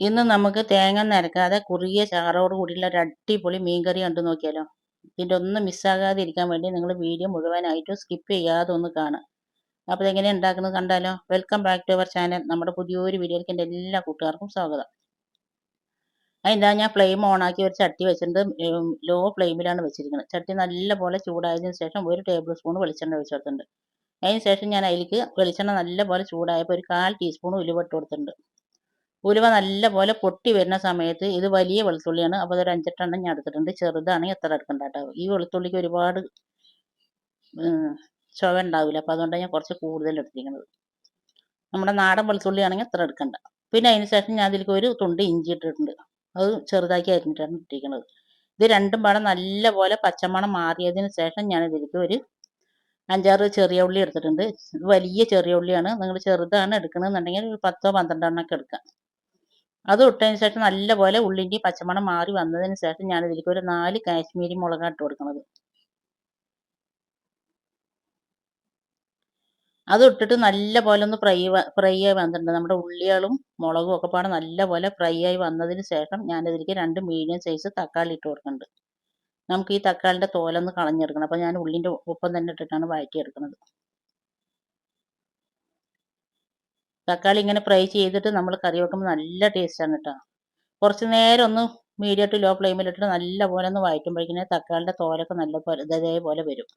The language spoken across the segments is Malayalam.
ഇന്ന് നമുക്ക് തേങ്ങ നരക്കാതെ കുറുകിയ ചാറോട് കൂടിയുള്ള ഒരു അടിപൊളി മീൻകറി കണ്ടു നോക്കിയാലോ. ഇതിൻ്റെ ഒന്നും മിസ്സാകാതെ ഇരിക്കാൻ വേണ്ടി നിങ്ങൾ വീഡിയോ മുഴുവനായിട്ടും സ്കിപ്പ് ചെയ്യാതെ ഒന്ന് കാണുക. അപ്പോൾ ഇതെങ്ങനെ ഉണ്ടാക്കുന്നത് കണ്ടാലോ. Welcome back to our channel. നമ്മുടെ പുതിയൊരു വീഡിയോയിലേക്ക് എൻ്റെ എല്ലാ കൂട്ടുകാർക്കും സ്വാഗതം. അതിൻ്റെ ഞാൻ ഫ്ലെയിം ഓണാക്കി ഒരു ചട്ടി വെച്ചിട്ടുണ്ട്. ലോ ഫ്ലെയിമിലാണ് വെച്ചിരിക്കുന്നത്. ചട്ടി നല്ലപോലെ ചൂടായതിനു ശേഷം 1 ടേബിൾ സ്പൂൺ വെളിച്ചെണ്ണ ഒഴിച്ചു കൊടുത്തിട്ടുണ്ട്. അതിന് ശേഷം ഞാൻ അതിലേക്ക് വെളിച്ചെണ്ണ നല്ലപോലെ ചൂടായപ്പോൾ ഒരു 1/4 ടീസ്പൂൺ ഉലുവ ഇട്ട് കൊടുത്തിട്ടുണ്ട്. ഉലുവ നല്ലപോലെ പൊട്ടി വരുന്ന സമയത്ത് ഇത് വലിയ വെളുത്തുള്ളിയാണ്. അപ്പോൾ അതൊരു 5-8 എണ്ണം ഞാൻ എടുത്തിട്ടുണ്ട്. ചെറുതാണെങ്കിൽ എത്ര എടുക്കണ്ട കേട്ടോ. ഈ വെളുത്തുള്ളിക്ക് ഒരുപാട് ചുവ ഉണ്ടാവില്ല. അപ്പോൾ അതുകൊണ്ടാണ് ഞാൻ കുറച്ച് കൂടുതൽ എടുത്തിരിക്കുന്നത്. നമ്മുടെ നാടൻ വെളുത്തുള്ളി ആണെങ്കിൽ എത്ര എടുക്കണ്ട. പിന്നെ അതിന് ശേഷം ഞാൻ അതിലേക്ക് ഒരു തുണ്ട് ഇഞ്ചി ഇട്ടിട്ടുണ്ട്. അത് ചെറുതാക്കി അരിഞ്ഞിട്ടാണ് ഇട്ടിരിക്കുന്നത്. ഇത് രണ്ടും പാടെ നല്ലപോലെ പച്ചമണം മാറിയതിന് ശേഷം ഞാൻ ഇതിലേക്ക് ഒരു 5-6 ചെറിയ ഉള്ളി എടുത്തിട്ടുണ്ട്. ഇത് വലിയ ചെറിയ ഉള്ളിയാണ്. നിങ്ങൾ ചെറുതാണ് എടുക്കണമെന്നുണ്ടെങ്കിൽ ഒരു 10-12 എണ്ണമൊക്കെ എടുക്കാം. അത് ഇട്ടതിന് ശേഷം നല്ലപോലെ ഉള്ളിൻ്റെ പച്ചമണം മാറി വന്നതിന് ശേഷം ഞാൻ ഇതിലേക്ക് ഒരു 4 കാശ്മീരി മുളകാണ് ഇട്ട് കൊടുക്കുന്നത്. അത് ഇട്ടിട്ട് നല്ലപോലെ ഒന്ന് ഫ്രൈ ആയി വന്നിട്ടുണ്ട്. നമ്മുടെ ഉള്ളികളും മുളകും ഒക്കെ പാടെ നല്ലപോലെ ഫ്രൈ ആയി വന്നതിന് ശേഷം ഞാൻ ഇതിലേക്ക് 2 മീഡിയം സൈസ് തക്കാളി ഇട്ട് കൊടുക്കുന്നുണ്ട്. നമുക്ക് ഈ തക്കാളിൻ്റെ തോലൊന്ന് കളഞ്ഞെടുക്കണം. അപ്പോൾ ഞാൻ ഉള്ളിൻ്റെ ഒപ്പം തന്നെ ഇട്ടിട്ടാണ് വഴറ്റിയെടുക്കുന്നത്. തക്കാളി ഇങ്ങനെ ഫ്രൈ ചെയ്തിട്ട് നമ്മൾ കറി വെക്കുമ്പോൾ നല്ല ടേസ്റ്റാണ് കേട്ടോ. കുറച്ച് നേരം ഒന്ന് മീഡിയം ടു ലോ ഫ്ലെയിമിലിട്ടിട്ട് നല്ലപോലെ ഒന്ന് വഴറ്റുമ്പോഴേക്കിനെ തക്കാളിൻ്റെ തോലൊക്കെ നല്ലപോലെ ഇതേപോലെ വരും.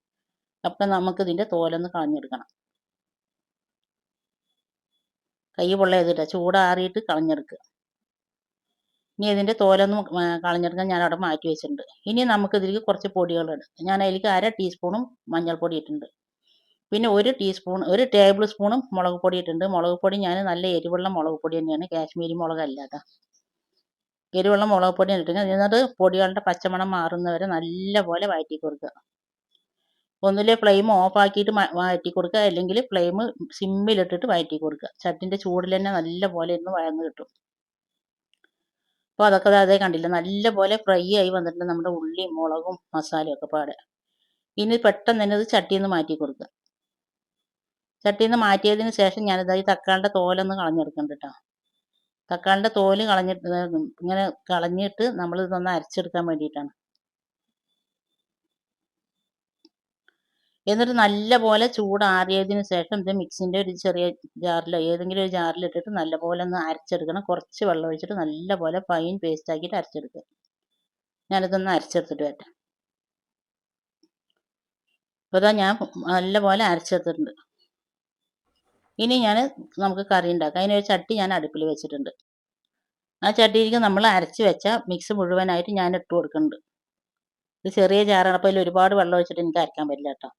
അപ്പം നമുക്ക് ഇതിൻ്റെ തോലൊന്ന് കളഞ്ഞെടുക്കണം. കൈ പൊള്ളയതിട്ട് ചൂടാറിയിട്ട് കളഞ്ഞെടുക്കുക. ഇനി ഇതിൻ്റെ തോലൊന്നും കളഞ്ഞെടുക്കാൻ ഞാൻ അവിടെ മാറ്റി വെച്ചിട്ടുണ്ട്. ഇനി നമുക്ക് ഇതിലേക്ക് കുറച്ച് പൊടികളിടും. ഞാൻ അതിലേക്ക് 1/2 ടീസ്പൂണും മഞ്ഞൾപ്പൊടി ഇട്ടിട്ടുണ്ട്. പിന്നെ 1 ടേബിൾ സ്പൂണും മുളക് പൊടി ഇട്ടിട്ടുണ്ട്. മുളക് പൊടി ഞാൻ നല്ല എരിവുള്ള മുളക് പൊടി തന്നെയാണ്, കാശ്മീരി മുളകല്ല കേട്ടോ. എരിവുള്ള മുളക് പൊടി ഇട്ടിട്ട് എന്നിട്ട് പൊടികളുടെ പച്ചമണം മാറുന്നവരെ നല്ലപോലെ വഴറ്റി കൊടുക്കുക. ഒന്നുമില്ലേ ഫ്ലെയിം ഓഫ് ആക്കിയിട്ട് വഴറ്റി കൊടുക്കുക, അല്ലെങ്കിൽ ഫ്ലെയിം സിമ്മിലിട്ടിട്ട് വഴറ്റി കൊടുക്കുക. ചട്ടിൻ്റെ ചൂടിൽ തന്നെ നല്ലപോലെ ഒന്ന് വഴന്ന് കിട്ടും. അപ്പോൾ അതൊക്കെ അതേ കണ്ടില്ല, നല്ലപോലെ ഫ്രൈ ആയി വന്നിട്ടുണ്ട് നമ്മുടെ ഉള്ളിയും മുളകും മസാലയും ഒക്കെ പാടെ. ഇനി പെട്ടെന്ന് തന്നെ ഇത് ചട്ടിയിൽ നിന്ന് മാറ്റി കൊടുക്കുക. ചട്ടിയിൽ നിന്ന് മാറ്റിയതിന് ശേഷം ഞാനിത് ഈ തക്കാളിൻ്റെ തോലൊന്ന് കളഞ്ഞെടുക്കുന്നുണ്ട് കേട്ടോ. തക്കാളിൻ്റെ തോല് ഇങ്ങനെ കളഞ്ഞിട്ട് നമ്മൾ ഇതൊന്ന് അരച്ചെടുക്കാൻ വേണ്ടിയിട്ടാണ്. എന്നിട്ട് നല്ലപോലെ ചൂടാറിയതിന് ശേഷം ഇത് മിക്സിൻ്റെ ഒരു ചെറിയ ജാറിലോ ഏതെങ്കിലും ഒരു ജാറിലിട്ടിട്ട് നല്ലപോലെ ഒന്ന് അരച്ചെടുക്കണം. കുറച്ച് വെള്ളം ഒഴിച്ചിട്ട് നല്ലപോലെ ഫൈൻ പേസ്റ്റ് ആക്കിയിട്ട് അരച്ചെടുക്കുക. ഞാനിതൊന്ന് അരച്ചെടുത്തിട്ട് വരട്ടെ. അപ്പോൾ ഇതാ ഞാൻ നല്ലപോലെ അരച്ചെടുത്തിട്ടുണ്ട്. ഇനി നമുക്ക് കറി ഉണ്ടാക്കാം. അതിനൊരു ചട്ടി ഞാൻ അടുപ്പിൽ വെച്ചിട്ടുണ്ട്. ആ ചട്ടിയിലേക്ക് നമ്മൾ അരച്ച് വെച്ച മിക്സ് മുഴുവനായിട്ട് ഞാൻ ഇട്ട് കൊടുക്കുന്നുണ്ട്. ഇത് ചെറിയ ജാറാണ്, അപ്പോൾ അതിൽ ഒരുപാട് വെള്ളം ഒഴിച്ചിട്ട് എനിക്ക് അരക്കാൻ പറ്റില്ല കേട്ടോ.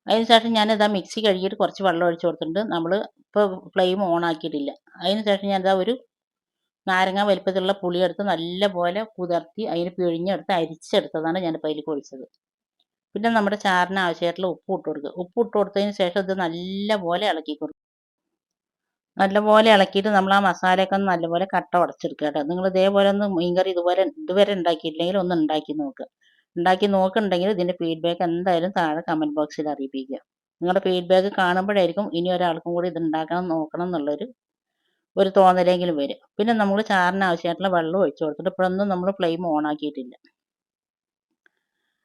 അതിന് ശേഷം ഞാനിതാ മിക്സി കഴുകിയിട്ട് കുറച്ച് വെള്ളം ഒഴിച്ച് കൊടുത്തിട്ടുണ്ട്. നമ്മൾ ഇപ്പോൾ ഫ്ലെയിം ഓൺ ആക്കിയിട്ടില്ല. അതിന് ശേഷം ഞാനിതാ ഒരു നാരങ്ങ വലിപ്പത്തിലുള്ള പുളിയെടുത്ത് നല്ലപോലെ കുതിർത്തി അതിന് പിഴിഞ്ഞെടുത്ത് അരിച്ചെടുത്തതാണ് ഞാനിപ്പോൾ അതിലേക്ക് ഒഴിച്ചത്. പിന്നെ നമ്മുടെ ചാറിന് ആവശ്യമായിട്ടുള്ള ഉപ്പ് ഇട്ട് കൊടുക്കുക. ഉപ്പ് ഇട്ട് കൊടുത്തതിന് ശേഷം ഇത് നല്ലപോലെ ഇളക്കി കൊടുക്കുക. നല്ലപോലെ ഇളക്കിയിട്ട് നമ്മൾ ആ മസാലയൊക്കെ ഒന്ന് നല്ലപോലെ കട്ട ഉടച്ചെടുക്കുക കേട്ടോ. നിങ്ങൾ ഇതേപോലെ ഒന്ന് മീൻകറി ഇതുവരെ ഉണ്ടാക്കിയിട്ടില്ലെങ്കിൽ ഒന്ന് ഉണ്ടാക്കി നോക്കുക. ഉണ്ടാക്കി നോക്കുന്നുണ്ടെങ്കിൽ ഇതിൻ്റെ ഫീഡ്ബാക്ക് എന്തായാലും താഴെ കമൻറ്റ് ബോക്സിൽ അറിയിപ്പിക്കുക. നിങ്ങളുടെ ഫീഡ്ബാക്ക് കാണുമ്പോഴായിരിക്കും ഇനി ഒരാൾക്കും കൂടി ഇത് ഉണ്ടാക്കണം നോക്കണം എന്നുള്ളൊരു തോന്നലെങ്കിലും വരും. പിന്നെ നമ്മൾ ചാറിന് ആവശ്യമായിട്ടുള്ള വെള്ളം ഒഴിച്ചു കൊടുത്തിട്ട് ഇപ്പോഴൊന്നും നമ്മൾ ഫ്ലെയിം ഓൺ ആക്കിയിട്ടില്ല.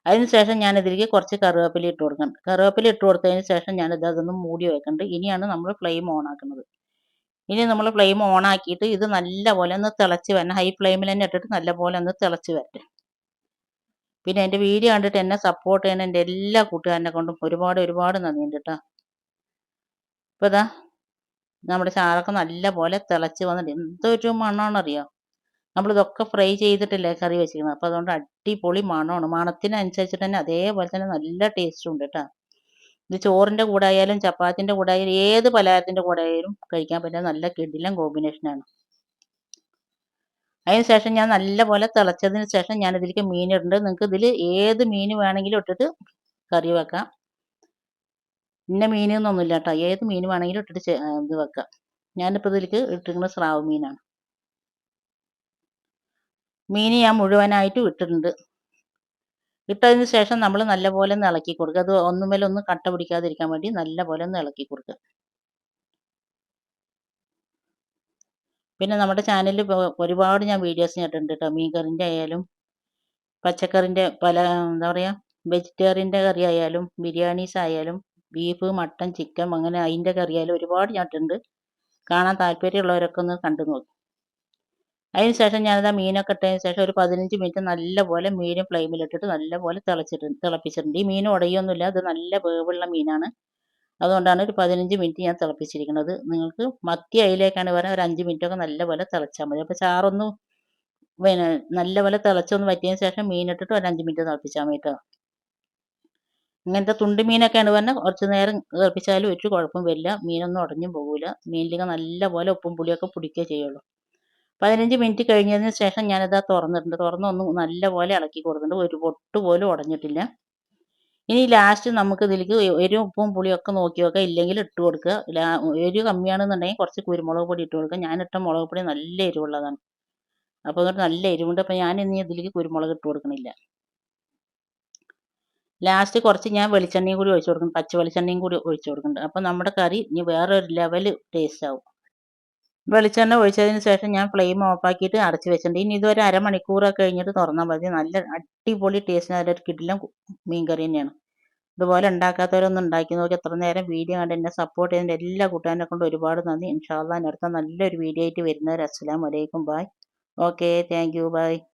അതിന് ശേഷം ഞാൻ ഇതിലേക്ക് കുറച്ച് കറിവേപ്പില ഇട്ട് കൊടുക്കുന്നുണ്ട്. കറിവേപ്പില ഇട്ട് കൊടുത്തതിന് ശേഷം അതൊന്ന് മൂടി വെക്കുന്നുണ്ട്. ഇനിയാണ് നമ്മൾ ഫ്ലെയിം ഓൺ ആക്കുന്നത്. ഇനി നമ്മൾ ഫ്ലെയിം ഓൺ ആക്കിയിട്ട് ഇത് നല്ലപോലെ ഒന്ന് തിളച്ച് വരണം. ഹൈ ഫ്ലെയിമിൽ തന്നെ ഇട്ടിട്ട് നല്ലപോലെ ഒന്ന് തിളച്ച് വരട്ടെ. പിന്നെ എൻ്റെ വീഡിയോ കണ്ടിട്ട് എന്നെ സപ്പോർട്ട് ചെയ്യുന്ന എൻ്റെ എല്ലാ കൂട്ടുകാരനെ കൊണ്ടും ഒരുപാട് നന്ദിയുണ്ട് കേട്ടോ. ഇപ്പോൾ ഇതാ നമ്മുടെ ചാറൊക്കെ നല്ലപോലെ തിളച്ച് വന്നിട്ട് എന്തൊരു മണമാണെന്നറിയോ. നമ്മളിതൊക്കെ ഫ്രൈ ചെയ്തിട്ടല്ലേ കറി വെച്ചിരിക്കുന്നത്. അപ്പോൾ അതുകൊണ്ട് അടിപൊളി മണമാണ്. മണത്തിനനുസരിച്ചിട്ട് തന്നെ അതേപോലെ തന്നെ നല്ല ടേസ്റ്റും ഉണ്ട് കേട്ടോ. ഇത് ചോറിൻ്റെ കൂടെ ആയാലും ചപ്പാത്തിൻ്റെ കൂടെ ആയാലും ഏത് പലഹാരത്തിൻ്റെ കൂടെ ആയാലും കഴിക്കാൻ പറ്റുന്ന നല്ല കിടിലൻ കോമ്പിനേഷനാണ്. അതിന് ശേഷം ഞാൻ നല്ലപോലെ തിളച്ചതിന് ശേഷം ഞാനിതിലേക്ക് മീനിടുന്നുണ്ട്. നിങ്ങൾക്ക് ഇതിൽ ഏത് മീൻ വേണമെങ്കിലും ഇട്ടിട്ട് കറി വെക്കാം. ഇന്ന മീനൊന്നുമില്ല കേട്ടോ, ഏത് മീൻ വേണമെങ്കിലും ഇട്ടിട്ട് ഇത് വെക്കാം. ഞാനിപ്പോൾ ഇതിലേക്ക് ഇട്ടിരിക്കുന്നത് സ്രാവ് മീനാണ്. മീൻ ഞാൻ മുഴുവനായിട്ടും ഇട്ടിട്ടുണ്ട്. ഇട്ടതിന് ശേഷം നമ്മൾ നല്ലപോലെ ഒന്ന് ഇളക്കി കൊടുക്കുക. അത് ഒന്നുമേലൊന്നും കട്ട പിടിക്കാതിരിക്കാൻ വേണ്ടി നല്ലപോലെ ഒന്ന് ഇളക്കി കൊടുക്കുക. പിന്നെ നമ്മുടെ ചാനലിൽ ഒരുപാട് ഞാൻ വീഡിയോസ് ഇട്ടിട്ടുണ്ട് കേട്ടോ. മീൻ കറിൻ്റെ ആയാലും പച്ചക്കറിൻ്റെ പല എന്താ പറയുക വെജിറ്റേറിയൻ്റെ കറി ആയാലും ബിരിയാണീസ് ആയാലും ബീഫ് മട്ടൺ ചിക്കൻ അങ്ങനെ അതിൻ്റെ കറി ആയാലും ഒരുപാട് ഞാൻ ഇട്ടിട്ടുണ്ട്. കാണാൻ താല്പര്യമുള്ളവരൊക്കെ ഒന്ന് കണ്ടു നോക്കും. അതിന് ശേഷം ഞാനത് മീനൊക്കെ ഇട്ടതിന് ശേഷം ഒരു 15 മിനിറ്റ് നല്ലപോലെ മീൻ ഫ്ലെയിമിലിട്ടിട്ട് നല്ലപോലെ തിളപ്പിച്ചിട്ടുണ്ട്. ഈ മീൻ ഉടയൊന്നുമില്ല, ഇത് നല്ല വേവുള്ള മീനാണ്. അതുകൊണ്ടാണ് ഒരു 15 മിനിറ്റ് ഞാൻ തിളപ്പിച്ചിരിക്കുന്നത്. നിങ്ങൾക്ക് മത്തി അയിലേക്കാണ് പറയാൻ ഒരു 5 മിനിറ്റൊക്കെ നല്ലപോലെ തിളച്ചാൽ മതി. അപ്പോൾ ചാറൊന്ന് പിന്നെ നല്ലപോലെ തിളച്ചൊന്ന് വറ്റിയതിന് ശേഷം മീനിട്ടിട്ട് ഒരു 5 മിനിറ്റ് തിളപ്പിച്ചാൽ മതി കേട്ടോ. ഇങ്ങനത്തെ തുണ്ട് മീനൊക്കെയാണ് പറഞ്ഞാൽ കുറച്ച് നേരം തിളപ്പിച്ചാലും ഒരു കുഴപ്പം വരില്ല. മീനൊന്നും ഉടഞ്ഞും പോകില്ല. മീനിലേക്ക് നല്ലപോലെ ഉപ്പും പുളിയൊക്കെ പിടിക്കുകയേ ചെയ്യുള്ളൂ. 15 മിനിറ്റ് കഴിഞ്ഞതിന് ശേഷം ഞാനത് തുറന്നിട്ടുണ്ട്. തുറന്നൊന്ന് നല്ലപോലെ ഇളക്കി കൊടുത്തിട്ടുണ്ട്. ഒരു പൊട്ട് പോലും ഉടഞ്ഞിട്ടില്ല. ഇനി ലാസ്റ്റ് നമുക്ക് ഇതിലേക്ക് എരിവും ഉപ്പും പുളിയൊക്കെ നോക്കി വെക്കുക. ഇല്ലെങ്കിൽ ഇട്ട് കൊടുക്കുക. എരിവ് കമ്മിയാണെന്നുണ്ടെങ്കിൽ കുറച്ച് കുരുമുളക് പൊടി ഇട്ട് കൊടുക്കുക. ഞാനിട്ട മുളക് പൊടി നല്ല എരിവുള്ളതാണ്. അപ്പോൾ അതുകൊണ്ട് നല്ല എരിവുണ്ട്. അപ്പോൾ ഞാൻ ഇനി ഇതിലേക്ക് കുരുമുളക് ഇട്ട് കൊടുക്കണില്ല. ലാസ്റ്റ് കുറച്ച് ഞാൻ വെളിച്ചെണ്ണയും കൂടി ഒഴിച്ച് കൊടുക്കും. പച്ച വെളിച്ചെണ്ണയും കൂടി ഒഴിച്ച് കൊടുക്കുന്നുണ്ട്. അപ്പോൾ നമ്മുടെ കറി ഇനി വേറൊരു ലെവൽ ടേസ്റ്റ് ആവും. വെളിച്ചെണ്ണ ഒഴിച്ചതിന് ശേഷം ഞാൻ ഫ്ലെയിം ഓഫാക്കിയിട്ട് അടച്ച് വെച്ചിട്ടുണ്ട്. ഇനി ഇതൊരു അരമണിക്കൂറൊക്കെ കഴിഞ്ഞിട്ട് തുറന്നാൽ മതി. നല്ല അടിപൊളി ടേസ്റ്റ്, നല്ലൊരു കിടിലൻ മീൻ കറി തന്നെയാണ്. ഇതുപോലെ ഉണ്ടാക്കാത്തവരൊന്നും ഉണ്ടാക്കി നോക്കി. എത്ര നേരം വീഡിയോ കണ്ട് എന്നെ സപ്പോർട്ട് ചെയ്യുന്ന എല്ലാ കൂട്ടുകാരെ കൊണ്ട് ഒരുപാട് നന്ദി. ഇൻഷാ അള്ളാ അടുത്ത നല്ലൊരു വീഡിയോ ആയിട്ട് വരുന്നവരെ അസ്സലാമു അലൈക്കും. Bye. Okay, thank you. By.